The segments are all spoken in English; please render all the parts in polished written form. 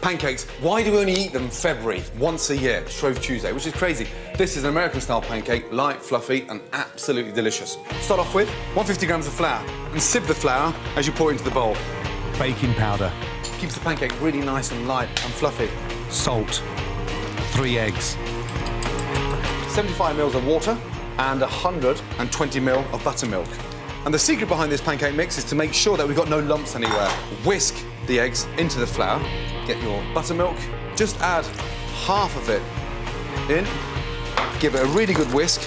Pancakes, why do we only eat them February, once a year, Shrove Tuesday, which is crazy. This is an American-style pancake, light, fluffy, and absolutely delicious. Start off with 150 grams of flour, and sieve the flour as you pour it into the bowl. Baking powder. Keeps the pancake really nice and light and fluffy. Salt. 3 eggs. 75 mils of water and 120 mil of buttermilk. And the secret behind this pancake mix is to make sure that we've got no lumps anywhere. Whisk the eggs into the flour, get your buttermilk, just add half of it in, give it a really good whisk.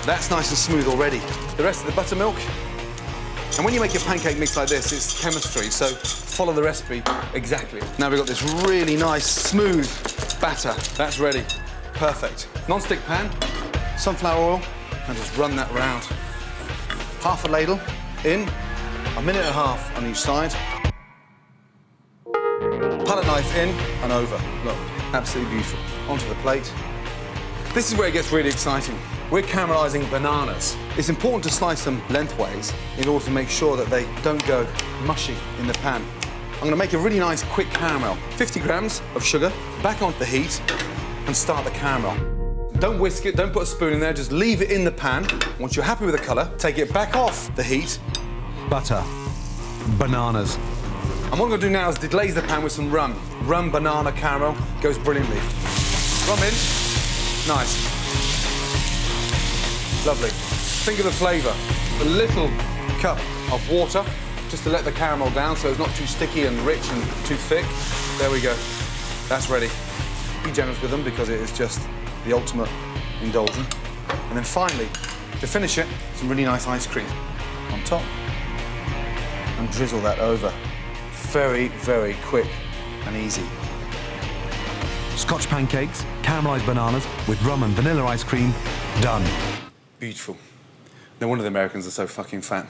That's nice and smooth already. The rest of the buttermilk. And when you make a pancake mix like this, it's chemistry, so follow the recipe exactly. Now we've got this really nice, smooth batter. That's ready. Perfect. Non-stick pan, sunflower oil, and just run that round. Half a ladle in, a minute and a half on each side. Palette knife in and over. Look, absolutely beautiful. Onto the plate. This is where it gets really exciting. We're caramelising bananas. It's important to slice them lengthways in order to make sure that they don't go mushy in the pan. I'm going to make a really nice quick caramel. 50 grams of sugar, back on the heat, and start the caramel. Don't whisk it, don't put a spoon in there, just leave it in the pan. Once you're happy with the colour, take it back off the heat. Butter. Bananas. And what I'm going to do now is deglaze the pan with some rum. Rum, banana, caramel, goes brilliantly. Rum in. Nice. Lovely. Think of the flavour. A little cup of water, just to let the caramel down so it's not too sticky and rich and too thick. There we go. That's ready. Be generous with them because it is just the ultimate indulgent. And then finally, to finish it, some really nice ice cream on top. And drizzle that over. Very, very quick and easy. Scotch pancakes, caramelised bananas with rum and vanilla ice cream, done. Beautiful. No wonder the Americans are so fucking fat.